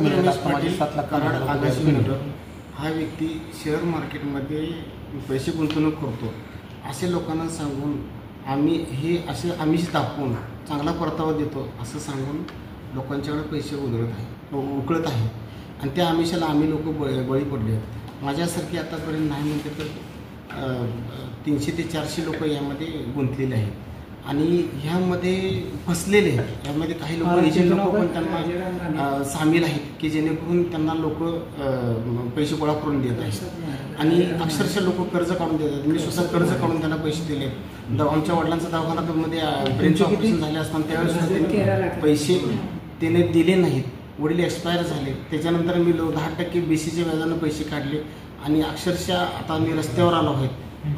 रमेश पाटील कराड आगाशीनगर हा व्यक्ती शेअर मार्केटमध्ये पैसे गुंतवणूक करतो असे लोकांना सांगून आम्ही दाखवून चांगला परतावा देतो असं सांगून लोकांच्याकडे पैसे उकळत आहे आणि त्या आमिषाला आम्ही लोक बळी पडले आहेत। माझ्यासारखी आतापर्यंत नाही म्हणते तर 300 ते 400 लोक यामध्ये गुंतलेले आहेत आणि ह्यामध्ये फसलेले आहेत। यामध्ये काही लोक एजंट लोक पण त्यांना सामील आहेत की जेणेकरून त्यांना लोक पैसे गोळा करून देत आहेत आणि अक्षरशः लोक कर्ज काढून देतात। मी स्वतः कर्ज काढून त्यांना पैसे दिले। आमच्या वडिलांचा दवाखान्यामध्ये ब्रेनचं ऑपरेशन झाले असताना त्यावेळेस त्यांनी पैसे त्याने दिले नाहीत। वडील एक्सपायर झाले, त्याच्यानंतर मी 10% BCच्या व्याजानं पैसे काढले आणि अक्षरशः आता मी रस्त्यावर आलो आहे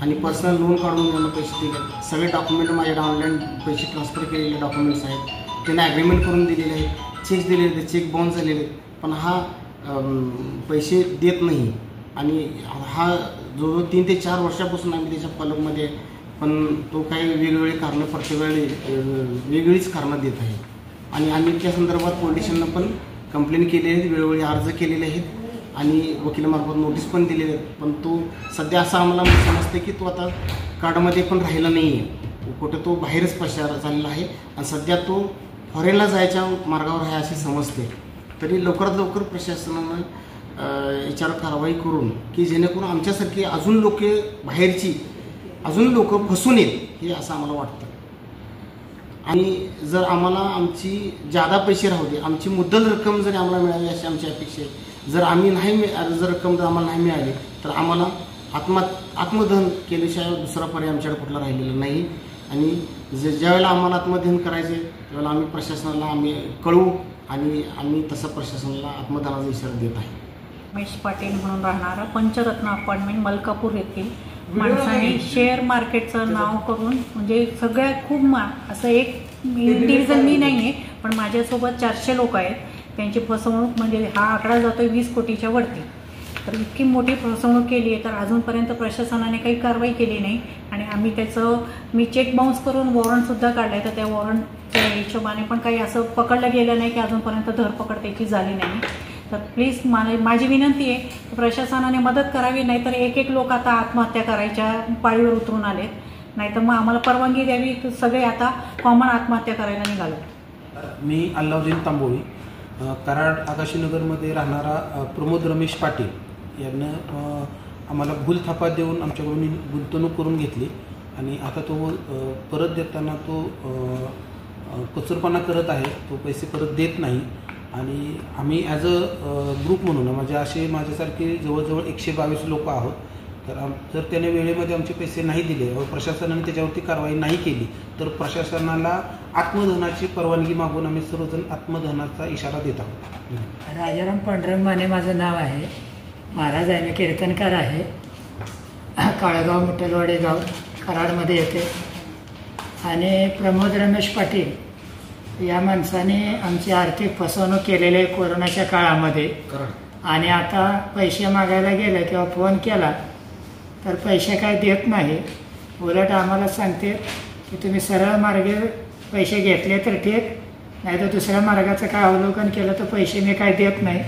आणि पर्सनल लोन काढून त्यांना पैसे दिले। सगळे डॉक्युमेंट माझ्याकडे ऑनलाईन पैसे ट्रान्सफर केलेले डॉक्युमेंट्स आहेत, त्यांना ॲग्रीमेंट करून दिलेले आहेत, चेक दिलेले आहेत, चेक बाउन्स झालेले आहेत, पण हा पैसे देत नाही आणि हा जो 3 ते 4 वर्षापासून आम्ही त्याच्या फॉलोअपमध्ये पण तो काही वेगवेगळी कारणं प्रत्येक वेळी वेगळीच कारणं देत आहे आणि आम्ही त्या संदर्भात पोलिसांना पण कंप्लेंट केली आहे, वेळोवेळी अर्ज केलेले आहेत आणि वकिलामार्फत नोटीस पण दिलेले आहेत। पण तो सध्या असं आम्हाला समजतं की तो आता कार्डमध्ये पण राहिला नाही आहे, कुठं तो बाहेरच पसार झालेला आहे आणि सध्या तो फॉरेनला जायच्या मार्गावर आहे असे समजते। तरी लवकरात लवकर प्रशासनानं याच्यावर कारवाई करून की जेणेकरून आमच्यासारखी अजून लोक बाहेरची अजून लोक फसून येत हे असं आम्हाला वाटतं आणि जर आम्हाला आमची जादा पैसे राहू दे, आमची मुद्दल रक्कम जरी आम्हाला मिळावी अशी आमची अपेक्षा आहे। जर आम्ही जर रक्कम जर आम्हाला नाही मिळाली तर आम्हाला आत्मदहन केल्याशिवाय दुसरा पर्याय आमच्याकडे कुठला राहिलेला नाही आणि ज्यावेळेला आम्हाला आत्मदहन करायचे त्यावेळेला आम्ही प्रशासनाला कळवू आणि आम्ही तसं प्रशासनाला आत्मदहनाचा इशारा देत आहे। रमेश पाटील म्हणून राहणारा पंचरत्न अपार्टमेंट मलकापूर येथील माणसाने शेअर मार्केटचं नाव करून म्हणजे सगळ्या खूप असं एक इंडिव्हिज्युअल मी नाही आहे पण माझ्यासोबत 400 लोक आहेत, त्यांची फसवणूक म्हणजे हा आकडा जातो 20 कोटीच्या वरती। तर इतकी मोठी फसवणूक केली आहे तर अजूनपर्यंत प्रशासनाने काही कारवाई केली नाही आणि आम्ही मी चेक बाउन्स करून वॉरंटसुद्धा काढलं आहे, तर त्या वॉरंटच्या हिशोबाने पण काही असं पकडलं गेलं नाही की अजूनपर्यंत धरपकड त्याची झाली नाही। तर प्लीज माझी विनंती आहे की प्रशासनाने मदत करावी, नाहीतर एक लोक आता आत्महत्या करायच्या पाळीवर उतरून आलेत, नाहीतर मग आम्हाला परवानगी द्यावी, तर सगळे आता कॉमन आत्महत्या करायला निघालो। मी अल्लाउद्दीन तांबोळी कराड आगाशीनगरमध्ये राहणारा प्रमोद रमेश पाटील यांना आम्हाला भूल थापा देऊन आमच्याकडून गुंतवणूक करून घेतली आणि आता तो परत देताना तो कचूरपणा करत आहे, तो पैसे परत देत नाही आणि आम्ही ॲज अ ग्रुप म्हणून म्हणजे असे माझ्यासारखे जवळजवळ 122 लोक आहोत। तर जर त्याने वेळेमध्ये आमचे पैसे नाही दिले व प्रशासनाने त्याच्यावरती कारवाई नाही केली तर प्रशासनाला आत्मदहनाची परवानगी मागून आम्ही सर्वजण आत्मदहनाचा इशारा देत आहोत। राजाराम पांडुरंग माने माझं नाव आहे, महाराज आहे, मी कीर्तनकार आहे, काळगाव मुठलवाडी गाव कराडमध्ये येते आणि प्रमोद रमेश पाटील या माणसाने आमची आर्थिक फसवणूक केलेली आहे कोरोनाच्या काळामध्ये आणि आता पैसे मागायला गेले किंवा फोन केला तर पैसे काय देत नाही, उलट आम्हाला सांगते की तुम्ही सरळ मार्गे पैसे घेतले तर ठीक, नाही तर दुसऱ्या मार्गाचं काय अवलोकन केलं तर पैसे मी काय देत नाही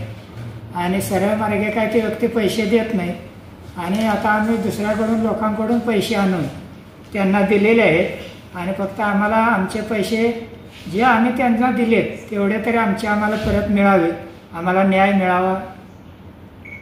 आणि सरळ मार्गे काय ते व्यक्ती पैसे देत नाही आणि आता आम्ही दुसऱ्याकडून लोकांकडून पैसे आणून त्यांना दिलेले आहेत आणि फक्त आम्हाला आमचे पैसे जे आम्ही त्यांना दिलेत तेवढे तरी आम्हाला परत मिळावे, आम्हाला न्याय मिळावा